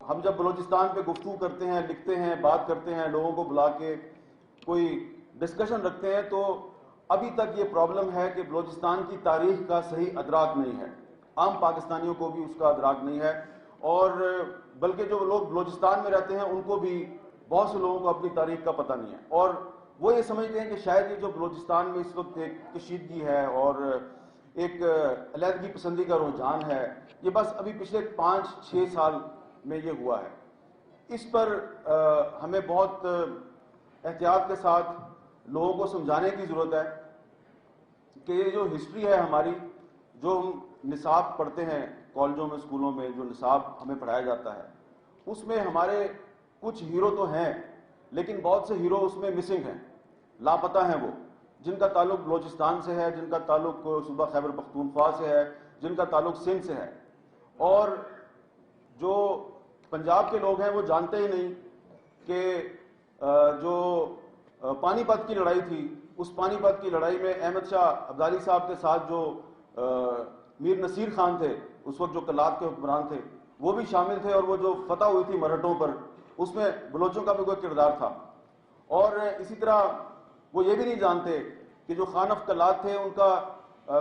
ہم جب بلوچستان پہ گفتگو کرتے ہیں، لکھتے ہیں، بات کرتے ہیں، لوگوں کو بلا کے کوئی ڈسکشن رکھتے ہیں، تو ابھی تک یہ پرابلم ہے کہ بلوچستان کی تاریخ کا صحیح ادراک نہیں ہے. عام پاکستانیوں کو بھی اس کا ادراک نہیں ہے، اور بلکہ جو لوگ بلوچستان میں رہتے ہیں ان کو بھی، بہت سے لوگوں کو اپنی تاریخ کا پتہ نہیں ہے، اور وہ یہ سمجھتے ہیں کہ شاید یہ جو بلوچستان میں اس وقت ایک کشیدگی ہے اور ایک علیحدگی پسندی کا رجحان ہے، یہ بس ابھی پچھلے 5-6 سال میں یہ ہوا ہے. اس پر ہمیں بہت احتیاط کے ساتھ لوگوں کو سمجھانے کی ضرورت ہے کہ یہ جو ہسٹری ہے ہماری، جو ہم نصاب پڑھتے ہیں کالجوں میں، اسکولوں میں، جو نصاب ہمیں پڑھایا جاتا ہے، اس میں ہمارے کچھ ہیرو تو ہیں، لیکن بہت سے ہیرو اس میں مسنگ ہیں، لاپتہ ہیں، وہ جن کا تعلق بلوچستان سے ہے، جن کا تعلق صوبہ خیبر پختونخوا سے ہے، جن کا تعلق سندھ سے ہے. اور جو پنجاب کے لوگ ہیں وہ جانتے ہی نہیں کہ جو پانی پت کی لڑائی تھی، اس پانی پت کی لڑائی میں احمد شاہ ابدالی صاحب کے ساتھ جو میر نصیر خان تھے، اس وقت جو کلات کے حکمران تھے، وہ بھی شامل تھے، اور وہ جو فتح ہوئی تھی مرہٹوں پر، اس میں بلوچوں کا بھی کوئی کردار تھا. اور اسی طرح وہ یہ بھی نہیں جانتے کہ جو خان آف کلات تھے ان کا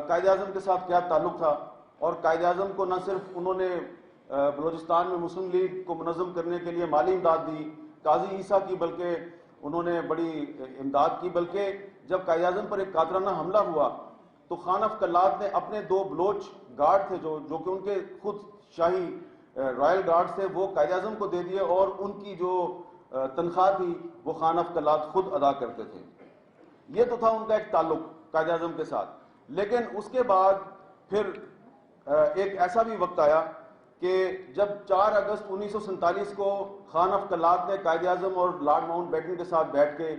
قائد اعظم کے ساتھ کیا تعلق تھا، اور قائد اعظم کو نہ صرف انہوں نے بلوچستان میں مسلم لیگ کو منظم کرنے کے لیے مالی امداد دی، قاضی عیسیٰ کی، بلکہ انہوں نے بڑی امداد کی، بلکہ جب قائد اعظم پر ایک قاتلانہ حملہ ہوا تو خان آف کلات نے اپنے 2 بلوچ گارڈ تھے جو کہ ان کے خود شاہی رائل گارڈز تھے، وہ قائد اعظم کو دے دیے، اور ان کی جو تنخواہ تھی وہ خان آف کلات خود ادا کرتے تھے. یہ تو تھا ان کا ایک تعلق قائد اعظم کے ساتھ. لیکن اس کے بعد پھر ایک ایسا بھی وقت آیا کہ جب 4 اگست 1947 کو خان آف کلات نے قائد اعظم اور لارڈ ماؤنٹ بیٹن کے ساتھ بیٹھ کے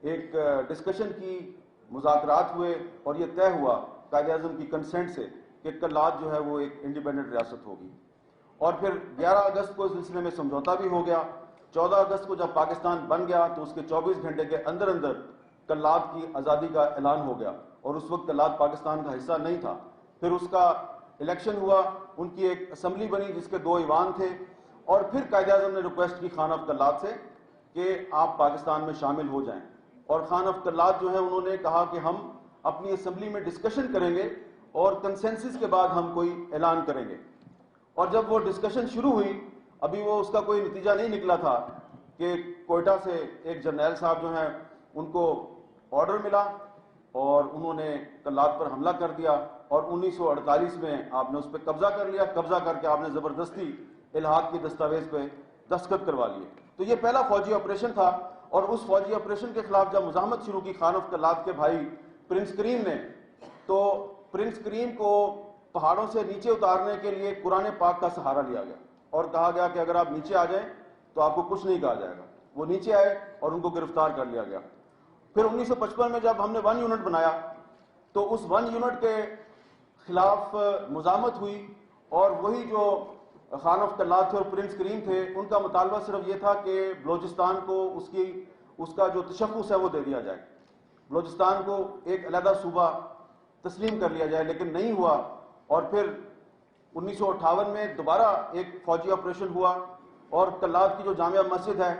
ایک ڈسکشن کی، مذاکرات ہوئے، اور یہ طے ہوا قائد اعظم کی کنسنٹ سے کہ کلات جو ہے وہ ایک انڈیپینڈنٹ ریاست ہوگی. اور پھر 11 اگست کو اس سلسلے میں سمجھوتا بھی ہو گیا. 14 اگست کو جب پاکستان بن گیا تو اس کے 24 گھنٹے کے اندر اندر کلات کی آزادی کا اعلان ہو گیا، اور اس وقت کلات پاکستان کا حصہ نہیں تھا. پھر اس کا الیکشن ہوا، ان کی ایک اسمبلی بنی جس کے 2 ایوان تھے، اور پھر قائد اعظم نے ریکویسٹ کی خان آف کلات سے کہ آپ پاکستان میں شامل ہو جائیں. اور خان آف کلات جو ہے انہوں نے کہا کہ ہم اپنی اسمبلی میں ڈسکشن کریں گے اور کنسنسس کے بعد ہم کوئی اعلان کریں گے. اور جب وہ ڈسکشن شروع ہوئی، ابھی وہ اس کا کوئی نتیجہ نہیں نکلا تھا کہ کوئٹہ سے ایک جرنیل صاحب جو ہیں ان کو آرڈر ملا، اور انہوں نے کلات پر حملہ کر دیا، اور 1948 میں آپ نے اس پہ قبضہ کر لیا. قبضہ کر کے آپ نے زبردستی الحاق کی دستاویز پہ دستخط کروا لیے. تو یہ پہلا فوجی آپریشن تھا، اور اس فوجی آپریشن کے خلاف جب مزاحمت شروع کی خان آف کلات کے بھائی پرنس کریم نے، تو پرنس کریم کو پہاڑوں سے نیچے اتارنے کے لیے قرآن پاک کا سہارا لیا گیا، اور کہا گیا کہ اگر آپ نیچے آ جائیں تو آپ کو کچھ نہیں کہا جائے گا. وہ نیچے آئے اور ان کو گرفتار کر لیا گیا. پھر 1955 میں جب ہم نے 1 یونٹ بنایا تو اس 1 یونٹ کے خلاف مزاحمت ہوئی، اور وہی جو خان آف کلات تھے اور پرنس کریم تھے، ان کا مطالبہ صرف یہ تھا کہ بلوچستان کو اس کا جو تشخص ہے وہ دے دیا جائے، بلوچستان کو ایک علیحدہ صوبہ تسلیم کر لیا جائے. لیکن نہیں ہوا، اور پھر 1958 میں دوبارہ ایک فوجی آپریشن ہوا، اور کلات کی جو جامعہ مسجد ہے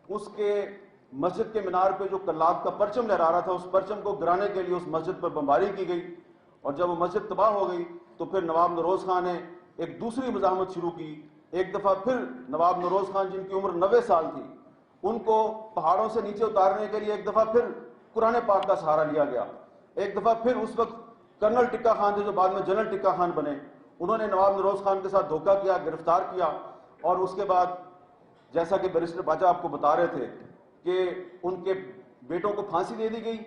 اس کے مسجد کے مینار پہ جو کلات کا پرچم لہرا رہا تھا، اس پرچم کو گرانے کے لیے اس مسجد پر بمباری کی گئی. اور جب وہ مسجد تباہ ہو گئی تو پھر نواب نوروز خان نے ایک دوسری مزاحمت شروع کی. ایک دفعہ پھر نواب نوروز خان جن کی عمر 90 سال تھی، ان کو پہاڑوں سے نیچے اتارنے کے لیے ایک دفعہ پھر قرآن پاک کا سہارا لیا گیا. ایک دفعہ پھر اس وقت کرنل ٹکا خان تھے جو بعد میں جنرل ٹکا خان بنے، انہوں نے نواب نوروز خان کے ساتھ دھوکہ کیا، گرفتار کیا. اور اس کے بعد جیسا کہ بیرسٹر باچا آپ کو بتا رہے تھے کہ ان کے بیٹوں کو پھانسی دے دی گئی،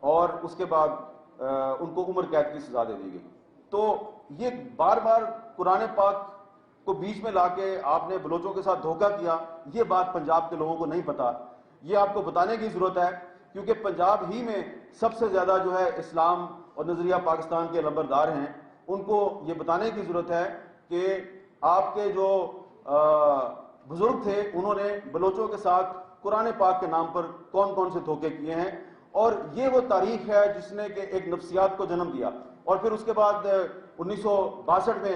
اور اس کے بعد ان کو عمر قید کی سزا دے دی گئی. تو یہ بار بار قرآن پاک کو بیچ میں لا کے آپ نے بلوچوں کے ساتھ دھوکہ کیا، یہ بات پنجاب کے لوگوں کو نہیں پتا. یہ آپ کو بتانے کی ضرورت ہے، کیونکہ پنجاب ہی میں سب سے زیادہ جو ہے اسلام اور نظریہ پاکستان کے لمبردار ہیں. ان کو یہ بتانے کی ضرورت ہے کہ آپ کے جو بزرگ تھے انہوں نے بلوچوں کے ساتھ قرآن پاک کے نام پر کون کون سے دھوکے کیے ہیں، اور یہ وہ تاریخ ہے جس نے کہ ایک نفسیات کو جنم دیا. اور پھر اس کے بعد 1962 میں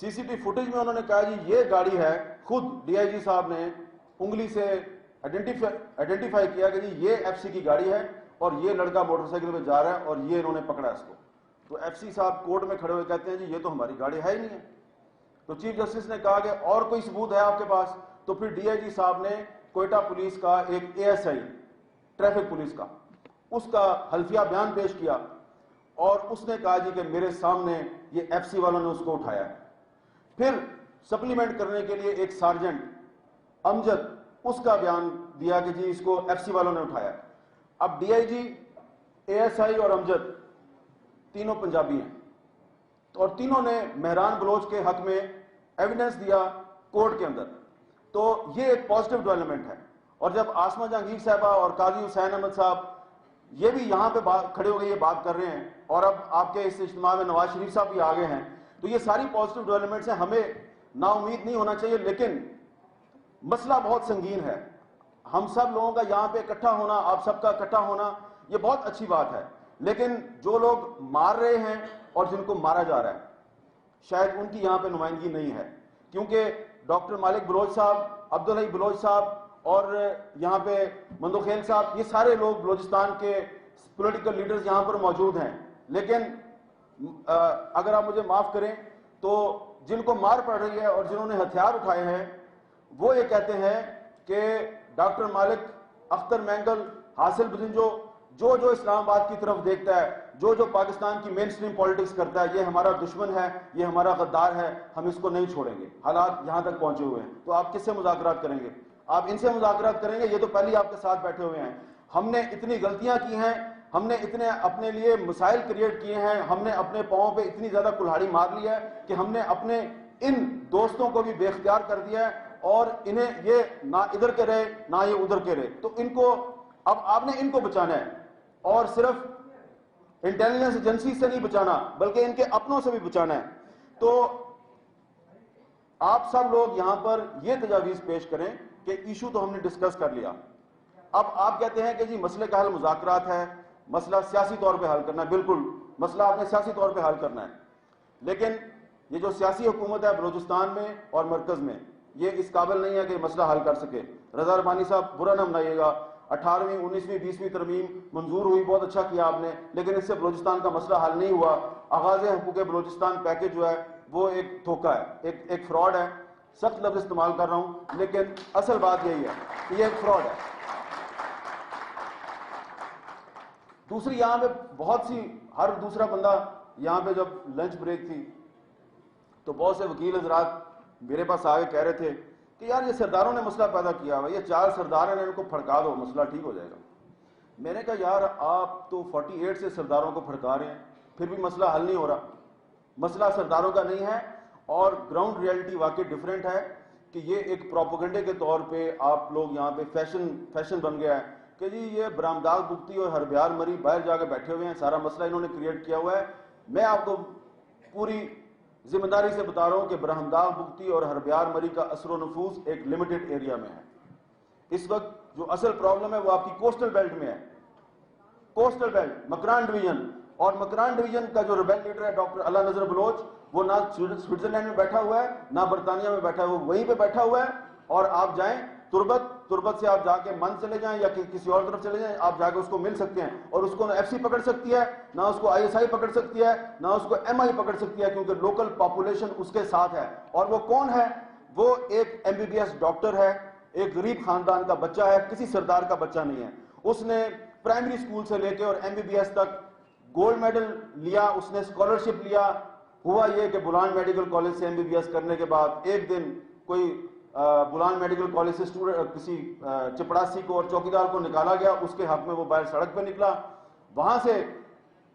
سی سی ٹی وی فوٹیج میں انہوں نے کہا جی یہ گاڑی ہے, خود ڈی آئی جی صاحب نے انگلی سے آئیڈینٹیفائی کیا کہ جی یہ ایف سی کی گاڑی ہے اور یہ لڑکا موٹر سائیکل پہ جا رہا ہے اور یہ انہوں نے پکڑا اس کو. تو ایف سی صاحب کورٹ میں کھڑے ہوئے کہتے ہیں جی یہ تو ہماری گاڑی ہے ہی نہیں ہے. تو چیف جسٹس نے کہا کہ اور کوئی ثبوت ہے آپ کے پاس؟ تو پھر ڈی آئی جی صاحب نے کوئٹہ پولیس کا ایک A S I traffic police کا, اس کا حلفیہ بیان پیش کیا اور اس نے کہا جی کہ میرے سامنے یہ ایف سی والوں نے اس کو اٹھایا ہے. پھر سپلیمنٹ کرنے کے لیے ایک سارجنٹ امجد, اس کا بیان دیا کہ جی اس کو ایف سی والوں نے اٹھایا. اب D I G, A S I اور امجد تینوں پنجابی ہیں اور تینوں نے مہران بلوچ کے حق میں ایویڈنس دیا کورٹ کے اندر. تو یہ ایک پازیٹو ڈیولپمنٹ ہے. اور جب آسمہ جہانگیر صاحبہ اور قاضی حسین احمد صاحب یہ بھی یہاں پہ کھڑے ہو گئے یہ بات کر رہے ہیں اور اب آپ کے اس اجتماع میں نواز شریف صاحب بھی آگے ہیں, تو یہ ساری پازیٹو ڈیولپمنٹس ہیں. ہمیں نا امید نہیں ہونا چاہیے, لیکن مسئلہ بہت سنگین ہے. ہم سب لوگوں کا یہاں پہ اکٹھا ہونا, آپ سب کا اکٹھا ہونا, یہ بہت اچھی بات ہے. لیکن جو لوگ مار رہے ہیں اور جن کو مارا جا رہا ہے شاید ان کی یہاں پہ نمائندگی نہیں ہے, کیونکہ ڈاکٹر مالک بلوچ صاحب, عبدالحی بلوچ صاحب اور یہاں پہ مندوخیل صاحب, یہ سارے لوگ بلوچستان کے پولیٹیکل لیڈرز یہاں پر موجود ہیں. لیکن اگر آپ مجھے معاف کریں تو جن کو مار پڑ رہی ہے اور جنہوں نے ہتھیار اٹھائے ہیں وہ یہ کہتے ہیں کہ ڈاکٹر مالک, اختر مینگل, حاصل بدنجو, جو اسلام آباد کی طرف دیکھتا ہے, جو پاکستان کی مین سٹریم پالیٹکس کرتا ہے, یہ ہمارا دشمن ہے, یہ ہمارا غدار ہے, ہم اس کو نہیں چھوڑیں گے. حالات یہاں تک پہنچے ہوئے ہیں, تو آپ کس سے مذاکرات کریں گے؟ آپ ان سے مذاکرات کریں گے؟ یہ تو پہلے آپ کے ساتھ بیٹھے ہوئے ہیں. ہم نے اتنی غلطیاں کی ہیں, ہم نے اتنے اپنے لیے مسائل کریٹ کیے ہیں, ہم نے اپنے پاؤں پہ اتنی زیادہ کلہاڑی مار لی ہے کہ ہم نے اپنے ان دوستوں کو بھی بے اختیار کر دیا ہے اور انہیں یہ نہ ادھر کے رہے نہ یہ ادھر کے رہے. تو ان کو اب آپ نے ان کو بچانا ہے, اور صرف انٹیلیجنس ایجنسی سے نہیں بچانا بلکہ ان کے اپنوں سے بھی بچانا ہے. تو آپ سب لوگ یہاں پر یہ تجاویز پیش کریں کہ ایشو تو ہم نے ڈسکس کر لیا, اب آپ کہتے ہیں کہ جی مسئلے کا حل مذاکرات ہے, مسئلہ سیاسی طور پہ حل کرنا ہے. بالکل مسئلہ آپ نے سیاسی طور پہ حل کرنا ہے, لیکن یہ جو سیاسی حکومت ہے بلوچستان میں اور مرکز میں, یہ اس قابل نہیں ہے کہ مسئلہ حل کر سکے. رضا ربانی صاحب برا نہ منائیے گا, 18ویں 19ویں 20ویں ترمیم منظور ہوئی, بہت اچھا کیا آپ نے, لیکن اس سے بلوچستان کا مسئلہ حل نہیں ہوا. آغاز حقوق بلوچستان پیکج جو ہے وہ ایک دھوکہ ہے, ایک فراڈ ہے. سخت لفظ استعمال کر رہا ہوں لیکن اصل بات یہی ہے کہ یہ ایک فراڈ ہے. دوسری یہاں پہ بہت سی, ہر دوسرا بندہ یہاں پہ جب لنچ بریک تھی تو بہت سے وکیل حضرات میرے پاس آگے کہہ رہے تھے کہ یار یہ سرداروں نے مسئلہ پیدا کیا ہوا, یہ 4 سردار ہیں, ان کو پھڑکا دو, مسئلہ ٹھیک ہو جائے گا. میں نے کہا یار آپ تو 48 سے سرداروں کو پھڑکا رہے ہیں, پھر بھی مسئلہ حل نہیں ہو رہا. مسئلہ سرداروں کا نہیں ہے, اور گراؤنڈ ریئلٹی واقعی ڈیفرنٹ ہے کہ یہ ایک پروپیگنڈے کے طور پہ آپ لوگ یہاں پہ فیشن بن گیا ہے کہ جی یہ برہمداغ بگتی اور ہربیار مری باہر جا کے بیٹھے ہوئے ہیں, سارا مسئلہ انہوں نے کریٹ کیا ہوا ہے. میں آپ کو پوری ذمہ داری سے بتا رہا ہوں کہ برہمداغ بگتی اور ہربیار مری کا اثر و نفوذ ایک لمیٹڈ ایریا میں ہے. اس وقت جو اصل پرابلم ہے وہ آپ کی کوسٹل بیلٹ میں ہے, کوسٹل بیلٹ, مکران ڈویژن. اور مکران ڈویژن کا جو ریبیل لیڈر ہے ڈاکٹر اللہ نذر بلوچ, وہ نہ سوئٹزرلینڈ میں بیٹھا ہوا ہے نہ برطانیہ میں بیٹھا ہوا ہے, وہ وہیں پہ بیٹھا ہوا ہے. اور آپ جائیں تربت سے آپ جا کے من چلے جائیں یا کسی اور طرف چلے جائیں, آپ جا کے اس کو مل سکتے ہیں, اور اس کو نہ ایف سی پکڑ سکتی ہے, نہ اس کو آئی ایس آئی پکڑ سکتی ہے, نہ اس کو ایم آئی پکڑ سکتی ہے, کیونکہ لوکل پاپولیشن اس کے ساتھ ہے. اور وہ کون ہے؟ وہ ایک M B B S doctor ہے, ایک غریب خاندان کا بچہ ہے, کسی سردار کا بچہ نہیں ہے. اس نے پرائمری اسکول سے لے کے اور ایم بی بی ایس تک گولڈ میڈل لیا, اس نے اسکالرشپ لیا. ہوا یہ کہ بلان میڈیکل کالج سے ایم بی بی ایس کرنے کے بعد ایک دن کوئی بلان میڈیکل کالج سے کسی چپڑاسی کو اور چوکیدار کو نکالا گیا, اس کے حق میں وہ باہر سڑک پہ نکلا, وہاں سے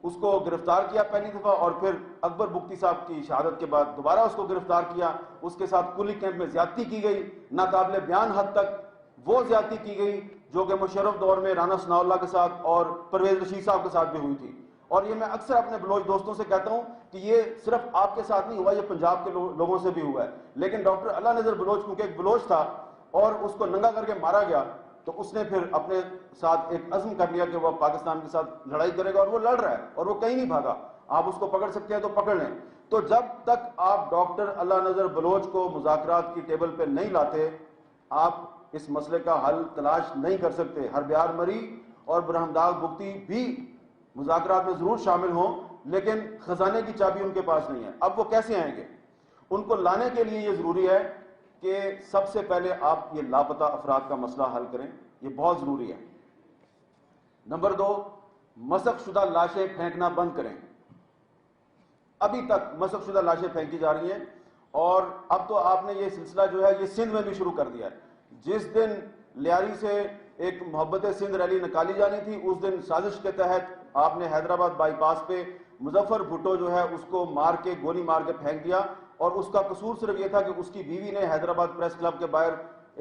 اس کو گرفتار کیا پہلی دفعہ, اور پھر اکبر بگٹی صاحب کی شہادت کے بعد دوبارہ اس کو گرفتار کیا. اس کے ساتھ کلی کیمپ میں زیادتی کی گئی, ناقابل بیان حد تک وہ زیادتی کی گئی جو کہ مشرف دور میں رانا ثناء اللہ کے ساتھ اور پرویز رشید صاحب کے ساتھ بھی ہوئی تھی. اور یہ میں اکثر اپنے بلوچ دوستوں سے کہتا ہوں کہ یہ صرف آپ کے ساتھ نہیں ہوا, یہ پنجاب کے لوگوں سے بھی ہوا ہے. لیکن ڈاکٹر اللہ نذر بلوچ کیونکہ ایک بلوچ تھا اور اس کو ننگا کر کے مارا گیا, تو اس نے پھر اپنے ساتھ ایک عزم کر لیا کہ وہ پاکستان کے ساتھ لڑائی کرے گا, اور وہ لڑ رہا ہے اور وہ کہیں نہیں بھاگا. آپ اس کو پکڑ سکتے ہیں تو پکڑ لیں. تو جب تک آپ ڈاکٹر اللہ نذر بلوچ کو مذاکرات کی ٹیبل پہ نہیں لاتے آپ اس مسئلے کا حل تلاش نہیں کر سکتے. ہربیار مری اور برہمداغ بگٹی بھی مذاکرات میں ضرور شامل ہوں لیکن خزانے کی چابی ان کے پاس نہیں ہے. اب وہ کیسے آئیں گے؟ ان کو لانے کے لیے یہ ضروری ہے کہ سب سے پہلے آپ یہ لاپتہ افراد کا مسئلہ حل کریں. یہ بہت ضروری ہے. نمبر 2، مسخ شدہ لاشیں پھینکنا بند کریں. ابھی تک مسخ شدہ لاشیں پھینکی جا رہی ہیں اور اب تو آپ نے یہ سلسلہ جو ہے یہ سندھ میں بھی شروع کر دیا ہے. جس دن لیاری سے ایک محبت سندھ ریلی نکالی جانی تھی اس دن سازش کے تحت آپ نے حیدرآباد بائی پاس پہ مظفر بھٹو جو ہے اس کو مار کے گولی مار کے پھینک دیا اور اس کا قصور صرف یہ تھا کہ اس کی بیوی نے حیدرآباد پریس کلب کے باہر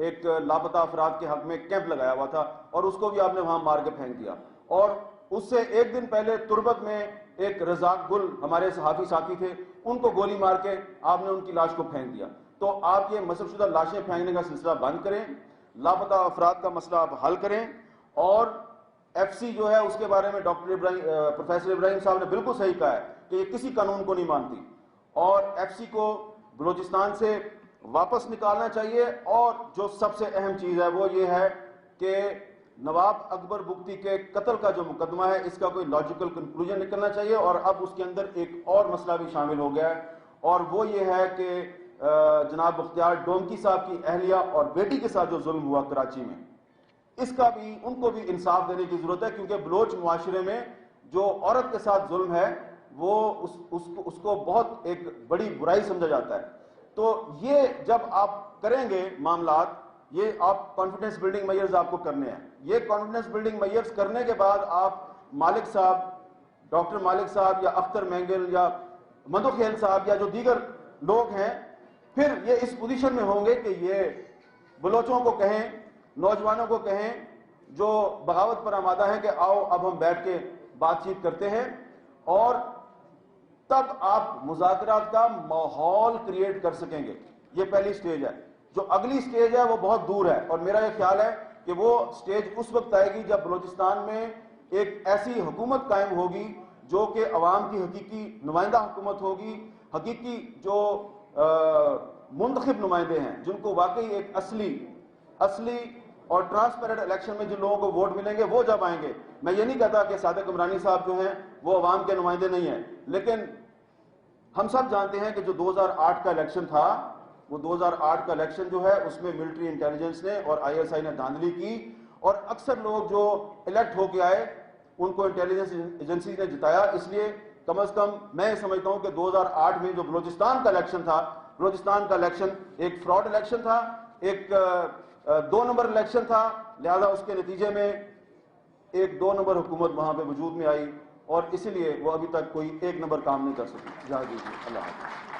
ایک لاپتہ افراد کے حق میں کیمپ لگایا ہوا تھا اور اس کو بھی آپ نے وہاں مار کے پھینک دیا. اور اس سے ایک دن پہلے تربت میں ایک رزاق گل ہمارے صحافی ساتھی تھے ان کو گولی مار کے آپ نے ان کی لاش کو پھینک دیا. تو آپ یہ مسخ شدہ لاشیں پھینکنے کا سلسلہ بند کریں، لاپتہ افراد کا مسئلہ آپ حل کریں. اور ایف سی جو ہے اس کے بارے میں پروفیسر ابراہیم صاحب نے بالکل صحیح کہا ہے کہ یہ کسی قانون کو نہیں مانتی اور ایف سی کو بلوچستان سے واپس نکالنا چاہیے. اور جو سب سے اہم چیز ہے وہ یہ ہے کہ نواب اکبر بگٹی کے قتل کا جو مقدمہ ہے اس کا کوئی لاجیکل کنکلوژن نکلنا چاہیے. اور اب اس کے اندر ایک اور مسئلہ بھی شامل ہو گیا ہے اور وہ یہ ہے کہ جناب بختیار ڈومکی صاحب کی اہلیہ اور بیٹی کے ساتھ جو ظلم ہوا کراچی میں اس کا بھی ان کو بھی انصاف دینے کی ضرورت ہے کیونکہ بلوچ معاشرے میں جو عورت کے ساتھ ظلم ہے وہ اس کو بہت ایک بڑی برائی سمجھا جاتا ہے. تو یہ جب آپ کریں گے معاملات یہ آپ کانفیڈنس بلڈنگ میئرز آپ کو کرنے ہیں. یہ کانفیڈنس بلڈنگ میئرز کرنے کے بعد آپ مالک صاحب، ڈاکٹر مالک صاحب یا اختر مینگل یا مدو خیل صاحب یا جو دیگر لوگ ہیں پھر یہ اس پوزیشن میں ہوں گے کہ یہ بلوچوں کو کہیں، نوجوانوں کو کہیں جو بغاوت پر آمادہ ہیں کہ آؤ اب ہم بیٹھ کے بات چیت کرتے ہیں. اور تب آپ مذاکرات کا ماحول کریٹ کر سکیں گے. یہ پہلی سٹیج ہے. جو اگلی سٹیج ہے وہ بہت دور ہے اور میرا یہ خیال ہے کہ وہ سٹیج اس وقت آئے گی جب بلوچستان میں ایک ایسی حکومت قائم ہوگی جو کہ عوام کی حقیقی نمائندہ حکومت ہوگی، حقیقی جو منتخب نمائندے ہیں جن کو واقعی ایک اصلی اور ٹرانسپیرنٹ الیکشن میں جن لوگوں کو ووٹ ملیں گے وہ جب آئیں گے. میں یہ نہیں کہتا کہ صادق عمرانی صاحب جو ہیں وہ عوام کے نمائندے نہیں ہیں لیکن ہم سب جانتے ہیں کہ جو 2008 کا الیکشن تھا وہ 2008 کا الیکشن جو ہے اس میں ملٹری انٹیلیجنس نے اور آئی ایس آئی نے دھاندلی کی اور اکثر لوگ جو الیکٹ ہو کے آئے ان کو انٹیلیجنس ایجنسی نے جتایا. اس لیے کم از کم میں سمجھتا ہوں کہ 2008 میں جو بلوچستان کا الیکشن تھا، بلوچستان کا الیکشن ایک فراڈ الیکشن تھا، ایک 2 نمبر الیکشن تھا. لہذا اس کے نتیجے میں ایک 2 نمبر حکومت وہاں پہ وجود میں آئی اور اسی لیے وہ ابھی تک کوئی 1 نمبر کام نہیں کر سکی. اجازت دیجیے. اللہ حافظ.